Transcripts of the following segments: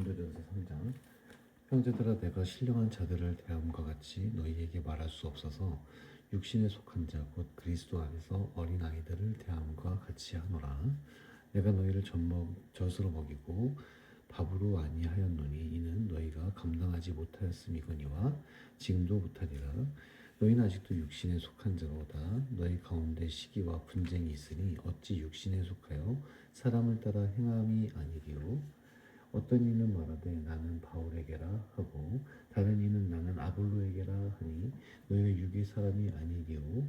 고린도전서 3장. 형제들아, 내가 신령한 자들을 대함과 같이 너희에게 말할 수 없어서 육신에 속한 자 곧 그리스도 안에서 어린 아이들을 대함과 같이 하노라. 내가 너희를 젖으로 먹이고 밥으로 아니하였노니 이는 너희가 감당하지 못하였음이거니와 지금도 못하리라. 너희는 아직도 육신에 속한 자로다. 너희 가운데 시기와 분쟁이 있으니 어찌 육신에 속하여 사람을 따라 행함이 아니리요. 어떤 이는 말하되 나는 바울에게라 하고 다른 이는 나는 아볼로에게라 하니 너희는 육의 사람이 아니리요.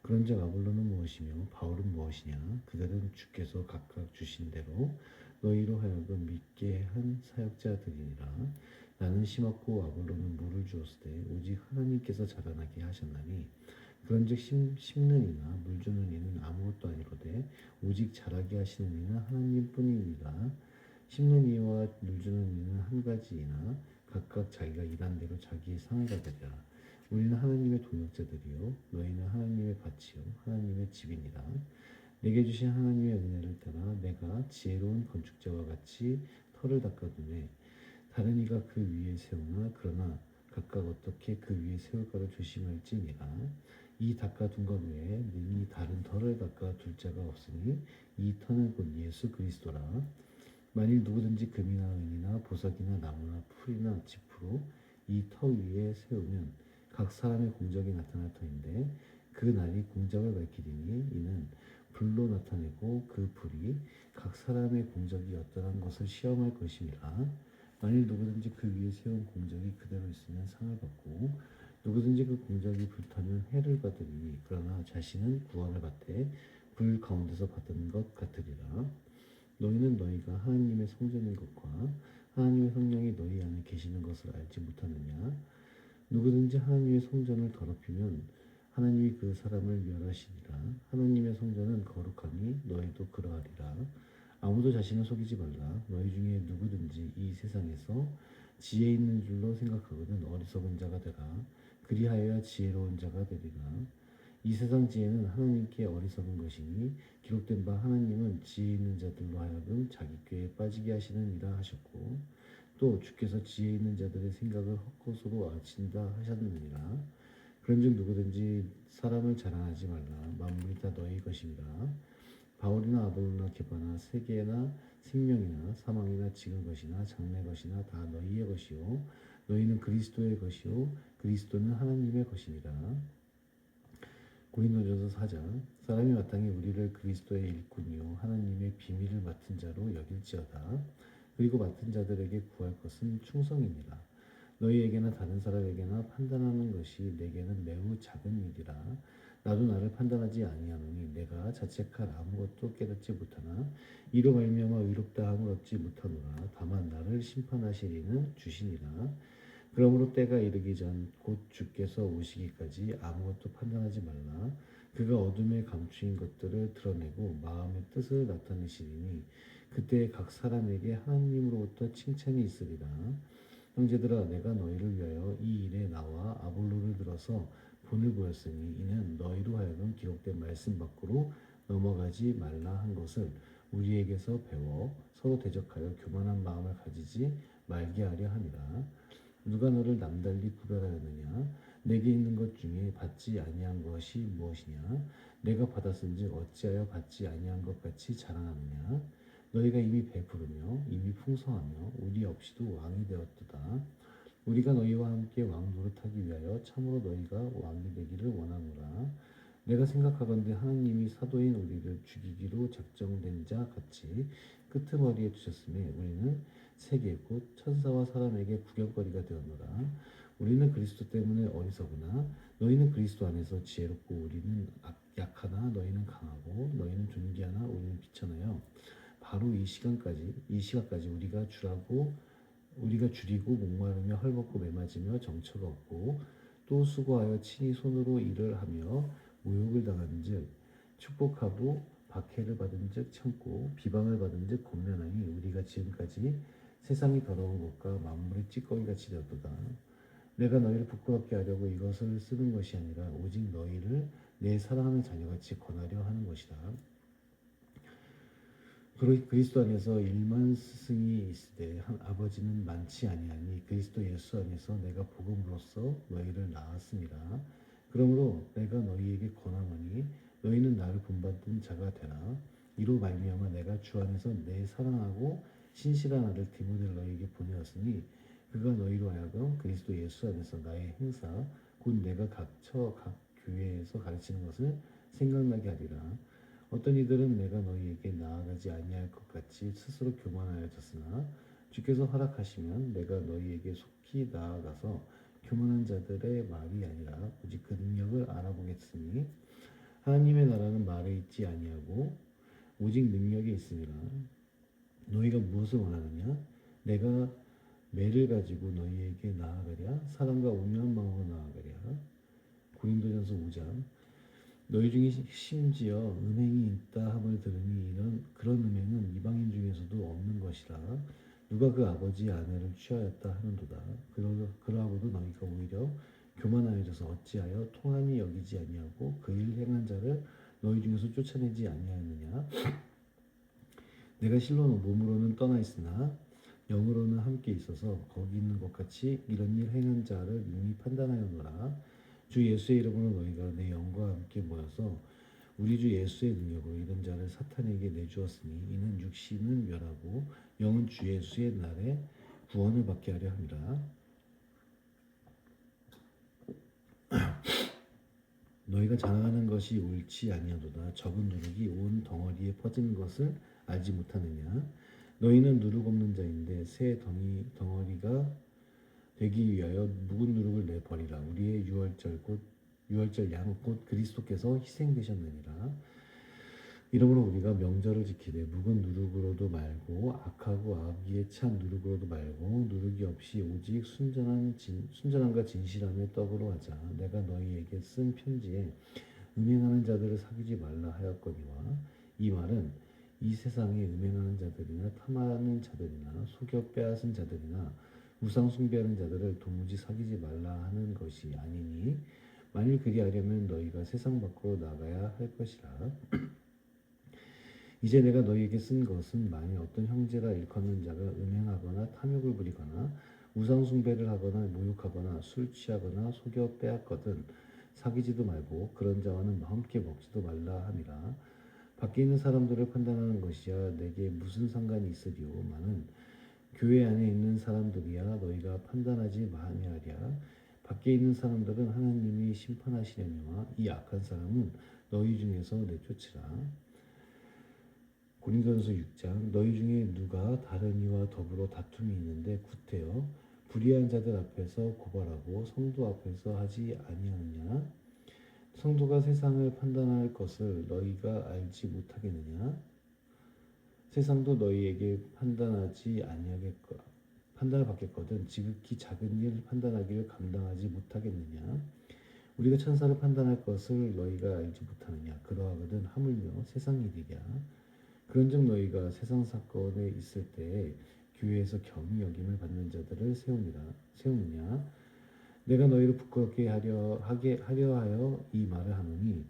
그런즉 아볼로는 무엇이며 바울은 무엇이냐? 그들은 주께서 각각 주신 대로 너희로 하여금 믿게 한 사역자들이니라. 나는 심었고 아볼로는 물을 주었으되 오직 하나님께서 자라나게 하셨나니 그런즉 심는 이나 물 주는 이는 아무것도 아니로되 오직 자라게 하시는 이는 하나님뿐이니라. 심는 이와 물 주는 이는 한 가지이나 각각 자기가 일한 대로 자기의 상을 받으리라. 우리는 하나님의 동역자들이요 너희는 하나님의 밭이요 하나님의 집이니라. 내게 주신 하나님의 은혜를 따라 내가 지혜로운 건축자와 같이 터를 닦아두매 다른 이가 그 위에 세우나 그러나 각각 어떻게 그 위에 세울까를 조심할지니라. 이 닦아둔 것 외에 능히 다른 터를 닦아둘 자가 없으니 이 터는 곧 예수 그리스도라. 만일 누구든지 금이나 은이나 보석이나 나무나 풀이나 짚으로 이 터 위에 세우면 각 사람의 공적이 나타날 터인데 그 날이 공적을 밝히리니 이는 불로 나타내고 그 불이 각 사람의 공적이 어떠한 것을 시험할 것임이라. 만일 누구든지 그 위에 세운 공적이 그대로 있으면 상을 받고 누구든지 그 공적이 불타면 해를 받으리니 그러나 자신은 구원을 받되 불 가운데서 받은 것 같으리라. 너희는 너희가 하나님의 성전인 것과 하나님의 성령이 너희 안에 계시는 것을 알지 못하느냐? 누구든지 하나님의 성전을 더럽히면 하나님이 그 사람을 멸하시니라. 하나님의 성전은 거룩하니 너희도 그러하리라. 아무도 자신을 속이지 말라. 너희 중에 누구든지 이 세상에서 지혜 있는 줄로 생각하거든 어리석은 자가 되라. 그리하여야 지혜로운 자가 되리라. 이 세상 지혜는 하나님께 어리석은 것이니 기록된 바 하나님은 지혜 있는 자들로 하여금 자기 꾀에 빠지게 하시느니라 하셨고 또 주께서 지혜 있는 자들의 생각을 헛것으로 아친다 하셨느니라. 그런즉 누구든지 사람을 자랑하지 말라. 만물이 다 너희 것이니라. 바울이나 아볼로나 게바나 세계나 생명이나 사망이나 지금 것이나 장래 것이나 다 너희의 것이요 너희는 그리스도의 것이요 그리스도는 하나님의 것이니라. 고린도전서 4장. 사람이 마땅히 우리를 그리스도의 일꾼이요 하나님의 비밀을 맡은 자로 여길지어다. 그리고 맡은 자들에게 구할 것은 충성이니라. 너희에게나 다른 사람에게나 판단하는 것이 내게는 매우 작은 일이라. 나도 나를 판단하지 아니하노니 내가 자책할 아무것도 깨닫지 못하나 이로 말미암아 의롭다 함을 얻지 못하노라. 다만 나를 심판하실 이는 주시니라. 그러므로 때가 이르기 전 곧 주께서 오시기까지 아무것도 판단하지 말라. 그가 어둠에 감추인 것들을 드러내고 마음의 뜻을 나타내시리니 그때 각 사람에게 하나님으로부터 칭찬이 있으리라. 형제들아, 내가 너희를 위하여 이 일에 나와 아볼로를 들어서 본을 보였으니 이는 너희로 하여금 기록된 말씀 밖으로 넘어가지 말라 한 것을 우리에게서 배워 서로 대적하여 교만한 마음을 가지지 말게 하려 함이라. 누가 너를 남달리 구별하였느냐? 내게 있는 것 중에 받지 아니한 것이 무엇이냐? 내가 받았은즉 어찌하여 받지 아니한 것 같이 자랑하느냐? 너희가 이미 베푸르며 이미 풍성하며 우리 없이도 왕이 되었도다. 우리가 너희와 함께 왕 노릇하기 위하여 참으로 너희가 왕이 되기를 원하노라. 내가 생각하건대 하나님이 사도인 우리를 죽이기로 작정된 자 같이 끄트머리에 두셨음에 우리는 세계 곧 천사와 사람에게 구경거리가 되었노라. 우리는 그리스도 때문에 어리석으나 너희는 그리스도 안에서 지혜롭고 우리는 약하나 너희는 강하고 너희는 존귀하나 우리는 비천하여 바로 이 시간까지 우리가 줄이고 목마르며 헐벗고 매맞으며 정처가 없고 또 수고하여 친히 손으로 일을 하며 모욕을 당한즉 축복하고 박해를 받은즉 참고 비방을 받은즉 곤면하니 우리가 지금까지 세상이 더러운 것과 만물의 찌꺼기같이 되었도다. 내가 너희를 부끄럽게 하려고 이것을 쓰는 것이 아니라 오직 너희를 내 사랑하는 자녀같이 권하려 하는 것이다. 그리스도 안에서 일만 스승이 있으되 아버지는 많지 아니하니 그리스도 예수 안에서 내가 복음으로써 너희를 낳았습니다. 그러므로 내가 너희에게 권하노니 너희는 나를 본받은 자가 되라. 이로 말미암아 내가 주 안에서 내 사랑하고 신실한 아들 디모데를 너희에게 보내었으니 그가 너희로 하여금 그리스도 예수 안에서 나의 행사 곧 내가 각 교회에서 가르치는 것을 생각나게 하리라. 어떤 이들은 내가 너희에게 나아가지 아니할 것 같이 스스로 교만하여졌으나 주께서 허락하시면 내가 너희에게 속히 나아가서 교만한 자들의 말이 아니라 오직 그 능력을 알아보겠으니 하나님의 나라는 말에 있지 아니하고 오직 능력에 있습니다. 너희가 무엇을 원하느냐? 내가 매를 가지고 너희에게 나아가랴? 사랑과 온유한 마음으로 나아가랴? 고린도전서 5장. 너희 중에 심지어 음행이 있다 함을 들으니 그런 음행은 이방인 중에서도 없는 것이라. 누가 그 아버지의 아내를 취하였다 하는도다. 그러하고도 너희가 오히려 교만하여져서 어찌하여 통함이 여기지 아니하고 그 일 행한 자를 너희 중에서 쫓아내지 아니하느냐? 내가 실로 몸으로는 떠나 있으나 영으로는 함께 있어서 거기 있는 것 같이 이런 일 행한 자를 이미 판단하였노라. 주 예수의 이름으로 너희가 내 영과 함께 모여서 우리 주 예수의 능력으로 이런 자를 사탄에게 내주었으니 이는 육신은 멸하고 영은 주 예수의 날에 구원을 받게 하려 함이라. 너희가 자랑하는 것이 옳지 아니하도다. 적은 누룩이 온 덩어리에 퍼지는 것을 알지 못하느냐? 너희는 누룩 없는 자인데 새 덩어리가 되기 위하여 묵은 누룩을 내버리라. 우리의 유월절 양 곧 그리스도께서 희생되셨느니라. 이러므로 우리가 명절을 지키되 묵은 누룩으로도 말고 악하고 악의에 찬 누룩으로도 말고 누룩이 없이 오직 순전함과 진실함의 떡으로 하자. 내가 너희에게 쓴 편지에 음행하는 자들을 사귀지 말라 하였거니와 이 말은 이 세상에 음행하는 자들이나 탐하는 자들이나 속여 빼앗은 자들이나 우상 숭배하는 자들을 도무지 사귀지 말라 하는 것이 아니니 만일 그리하려면 너희가 세상 밖으로 나가야 할 것이라. 이제 내가 너희에게 쓴 것은 만일 어떤 형제가 일컫는 자가 음행하거나 탐욕을 부리거나 우상 숭배를 하거나 모욕하거나 술 취하거나 속여 빼앗거든 사귀지도 말고 그런 자와는 함께 먹지도 말라 함이라. 밖에 있는 사람들을 판단하는 것이야 내게 무슨 상관이 있으리오마는 교회 안에 있는 사람들이야 너희가 판단하지 마니하랴. 밖에 있는 사람들은 하나님이 심판하시려니와 이 악한 사람은 너희 중에서 내쫓으라. 고린도전서 6장. 너희 중에 누가 다른 이와 더불어 다툼이 있는데 구태여 불의한 자들 앞에서 고발하고 성도 앞에서 하지 아니하느냐? 성도가 세상을 판단할 것을 너희가 알지 못하겠느냐? 세상도 너희에게 판단을 받겠거든 지극히 작은 일 판단하기를 감당하지 못하겠느냐? 우리가 천사를 판단할 것을 너희가 알지 못하느냐? 그러하거든 하물며 세상 일이랴. 그런즉 너희가 세상 사건에 있을 때 교회에서 경히 여김을 받는 자들을 세우느냐? 내가 너희를 부끄럽게 하려 하여 이 말을 하노니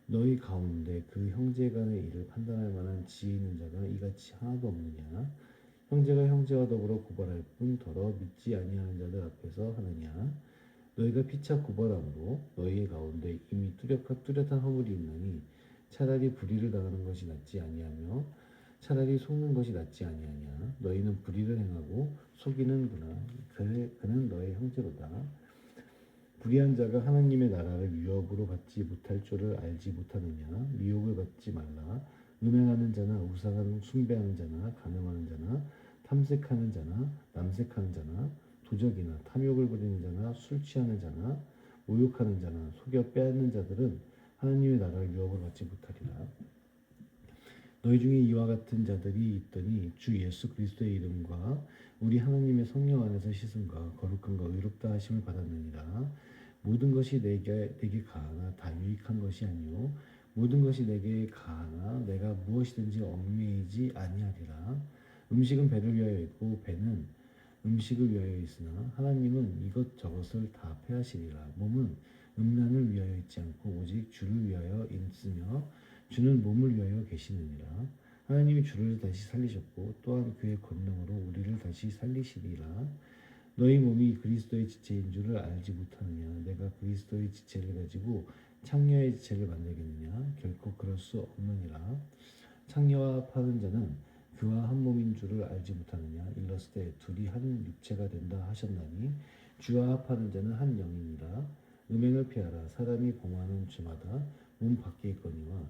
너희 가운데 그 형제간의 일을 판단할 만한 지혜 있는 자가 이같이 하나도 없느냐? 형제가 형제와 더불어 고발할 뿐 더러 믿지 아니하는 자들 앞에서 하느냐? 너희가 피차 고발함으로 너희 가운데 이미 뚜렷한 허물이 있나니 차라리 불의를 당하는 것이 낫지 아니하며 차라리 속는 것이 낫지 아니하냐? 너희는 불의를 행하고 속이는구나. 그는 너의 형제로다. 불의한 자가 하나님의 나라를 유업으로 받지 못할 줄을 알지 못하느냐? 미혹을 받지 말라. 음행하는 자나 우상을 숭배하는 자나 간음하는 자나 탐색하는 자나 남색하는 자나 도적이나 탐욕을 부리는 자나 술 취하는 자나 모욕하는 자나 속여 빼앗는 자들은 하나님의 나라를 유업으로 받지 못하리라. 너희 중에 이와 같은 자들이 있더니 주 예수 그리스도의 이름과 우리 하나님의 성령 안에서 씻음과 거룩함과 의롭다 하심을 받았느니라. 모든 것이 내게 가하나 다 유익한 것이 아니요 모든 것이 내게 가하나 내가 무엇이든지 얽매이지 아니하리라. 음식은 배를 위하여 있고 배는 음식을 위하여 있으나 하나님은 이것저것을 다 패하시리라. 몸은 음란을 위하여 있지 않고 오직 주를 위하여 있으며 주는 몸을 위하여 계시느니라. 하나님이 주를 다시 살리셨고 또한 그의 권능으로 우리를 다시 살리시리라. 너희 몸이 그리스도의 지체인 줄을 알지 못하느냐? 내가 그리스도의 지체를 가지고 창녀의 지체를 만들겠느냐? 결코 그럴 수 없느니라. 창녀와 파는 자는 그와 한 몸인 줄을 알지 못하느냐? 일러스되 둘이 한 육체가 된다 하셨나니 주와 합하는 자는 한 영이니라. 음행을 피하라. 사람이 범하는 죄마다 몸 밖에 있거니와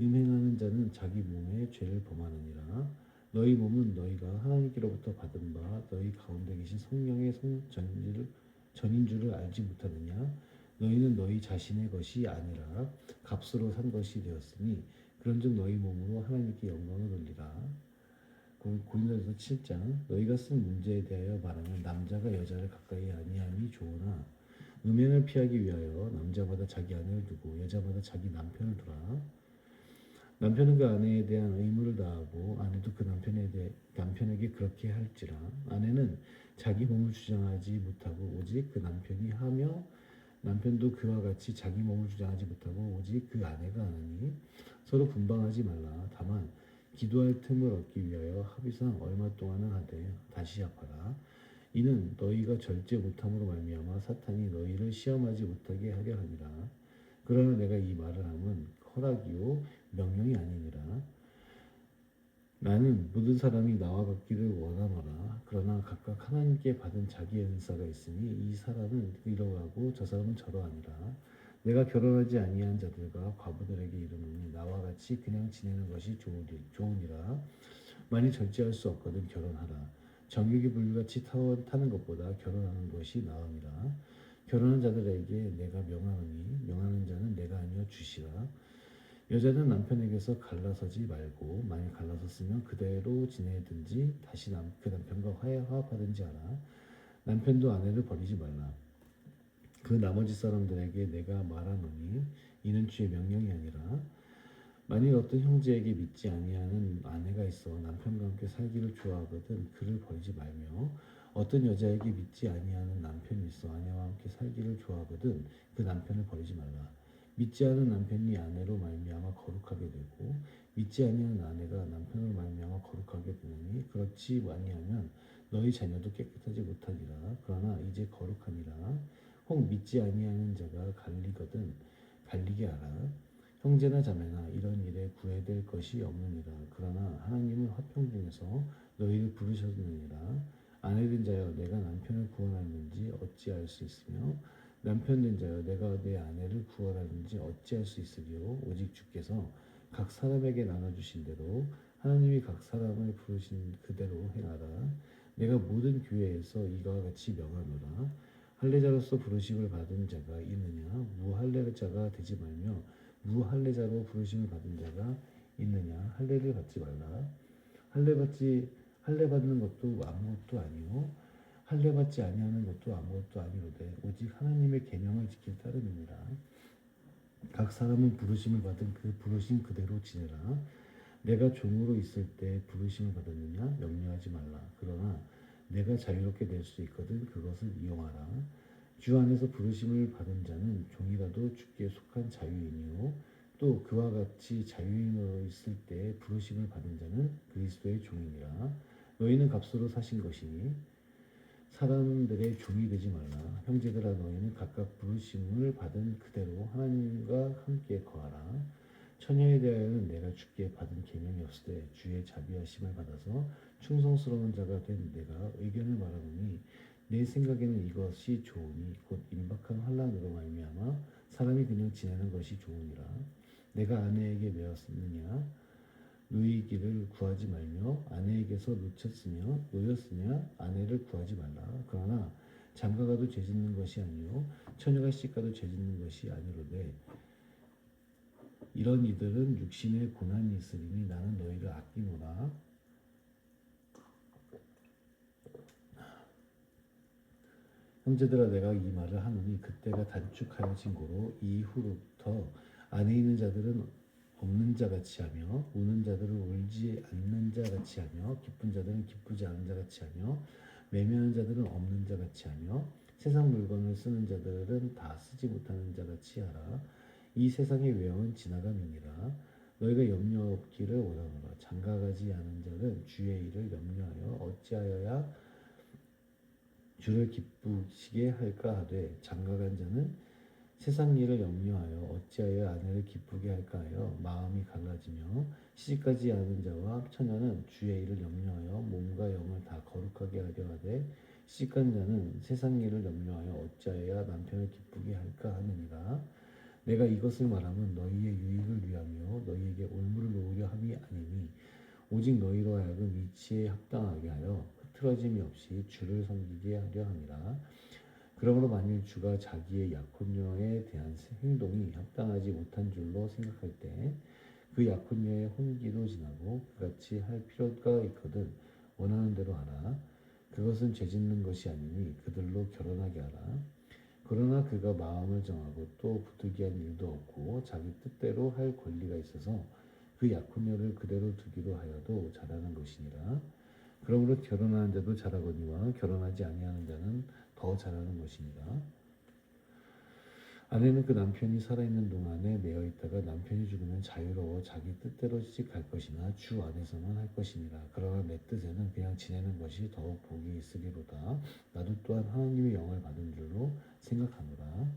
음행하는 자는 자기 몸에 죄를 범하느니라. 너희 몸은 너희가 하나님께로부터 받은 바 너희 가운데 계신 성령의 전인 줄을 알지 못하느냐? 너희는 너희 자신의 것이 아니라 값으로 산 것이 되었으니 그런즉 너희 몸으로 하나님께 영광을 돌리라. 고린도전서 7장. 너희가 쓴 문제에 대하여 말하면 남자가 여자를 가까이 아니함이 좋으나 음행을 피하기 위하여 남자마다 자기 아내를 두고 여자마다 자기 남편을 두라. 남편은 그 아내에 대한 의무를 다하고 아내도 그 남편에게 그렇게 할지라. 아내는 자기 몸을 주장하지 못하고 오직 그 남편이 하며 남편도 그와 같이 자기 몸을 주장하지 못하고 오직 그 아내가 하느니 서로 분방하지 말라. 다만 기도할 틈을 얻기 위하여 합의상 얼마 동안은 하되 다시 합하라. 이는 너희가 절제 못함으로 말미암아 사탄이 너희를 시험하지 못하게 하려 함이라. 그러나 내가 이 말을 함은 허락이요 명령이 아니니라. 나는 모든 사람이 나와 같기를 원하노라. 그러나 각각 하나님께 받은 자기의 은사가 있으니 이 사람은 이러하고 저 사람은 저러하니라. 내가 결혼하지 아니한 자들과 과부들에게 이르노니 나와 같이 그냥 지내는 것이 좋으니라. 만일 절제할 수 없거든 결혼하라. 정육이 불같이 타는 것보다 결혼하는 것이 나으니라. 결혼한 자들에게 내가 명하노니 명하는 자는 내가 아니여 주시라. 여자는 남편에게서 갈라서지 말고 만일 갈라섰으면 그대로 지내든지 다시 그 남편과 화합하든지 하라. 남편도 아내를 버리지 말라. 그 나머지 사람들에게 내가 말하노니 이는 주의 명령이 아니라 만일 어떤 형제에게 믿지 아니하는 아내가 있어 남편과 함께 살기를 좋아하거든 그를 버리지 말며 어떤 여자에게 믿지 아니하는 남편이 있어 아내와 함께 살기를 좋아하거든 그 남편을 버리지 말라. 믿지 않은 남편이 아내로 말미암아 거룩하게 되고 믿지 아니하는 아내가 남편으로 말미암아 거룩하게 되느니 그렇지 아니하면 너희 자녀도 깨끗하지 못하리라. 그러나 이제 거룩하니라. 혹 믿지 아니하는 자가 갈리게 하라. 형제나 자매나 이런 일에 구애될 것이 없느니라. 그러나 하나님은 화평 중에서 너희를 부르셨느니라. 아내된 자여 내가 남편을 구원하는지 어찌할 수 있으며 남편된 자여 내가 내 아내를 구원하는지 어찌할 수 있으리요. 오직 주께서 각 사람에게 나눠주신 대로 하나님이 각 사람을 부르신 그대로 행하라. 내가 모든 교회에서 이와 같이 명하노라. 할례자로서 부르심을 받은 자가 있느냐? 무할례자가 되지 말며 무할례자로 부르심을 받은 자가 있느냐? 할례를 받지 말라. 할례 받는 것도 아무것도 아니요 할례 받지 아니하는 것도 아무것도 아니로되 오직 하나님의 계명을 지킬 따름이니라. 각 사람은 부르심을 받은 그 부르심 그대로 지내라. 내가 종으로 있을 때 부르심을 받았느냐? 염려하지 말라. 그러나 내가 자유롭게 될 수 있거든 그것을 이용하라. 주 안에서 부르심을 받은 자는 종이라도 주께 속한 자유이니요 또 그와 같이 자유인으로 있을 때 부르심을 받은 자는 그리스도의 종이니라. 너희는 값으로 사신 것이니 사람들의 종이 되지 말라. 형제들아 너희는 각각 부르심을 받은 그대로 하나님과 함께 거하라. 처녀에 대하여는 내가 주께 받은 계명이 없으되 주의 자비하심을 받아서 충성스러운 자가 된 내가 의견을 말하노니 내 생각에는 이것이 좋으니 곧 임박한 환난으로 말미암아 사람이 그냥 지내는 것이 좋으니라. 내가 아내에게 매었느냐 누이기를 구하지 말며 아내에게서 놓였으며 아내를 구하지 말라. 그러나 장가가도 죄짓는 것이 아니요 처녀가 시집가도 죄짓는 것이 아니로되 이런 이들은 육신의 고난이 있으리니 나는 너희를 아끼노라. 형제들아 내가 이 말을 하노니 그때가 단축하여진 고로 이후로부터 안에 있는 자들은 없는 자 같이 하며 우는 자들은 울지 않는 자 같이 하며 기쁜 자들은 기쁘지 않은 자 같이 하며 매매하는 자들은 없는 자 같이 하며 세상 물건을 쓰는 자들은 다 쓰지 못하는 자 같이 하라. 이 세상의 외형은 지나감이니라. 너희가 염려 없기를 원하노라. 장가가지 않은 자는 주의 일을 염려하여 어찌하여야 주를 기쁘시게 할까 하되 장가간 자는 세상 일을 염려하여 어찌하여 아내를 기쁘게 할까 하여 마음이 갈라지며 시집가지 않은 자와 처녀는 주의 일을 염려하여 몸과 영을 다 거룩하게 하려 하되 시집간 자는 세상 일을 염려하여 어찌하여 남편을 기쁘게 할까 하느니라. 내가 이것을 말하면 너희의 유익을 위하며 너희에게 올무를 놓으려 함이 아니니 오직 너희로 하여금 이치에 합당하게 하여 흐트러짐이 없이 주를 섬기게 하려 함이라. 그러므로 만일 주가 자기의 약혼녀에 대한 행동이 합당하지 못한 줄로 생각할 때 그 약혼녀의 혼기도 지나고 그같이 할 필요가 있거든 원하는 대로 하라. 그것은 죄짓는 것이 아니니 그들로 결혼하게 하라. 그러나 그가 마음을 정하고 또 부득이한 일도 없고 자기 뜻대로 할 권리가 있어서 그 약혼녀를 그대로 두기로 하여도 잘하는 것이니라. 그러므로 결혼하는 자도 잘하거니와 결혼하지 아니하는 자는 더 잘하는 것이니라. 아내는 그 남편이 살아있는 동안에 매여 있다가 남편이 죽으면 자유로워 자기 뜻대로 시집갈 것이나 주 안에서만 할 것이니라. 그러나 내 뜻에는 그냥 지내는 것이 더욱 복이 있으리로다. 나도 또한 하나님의 영을 받은 줄로 생각하노라.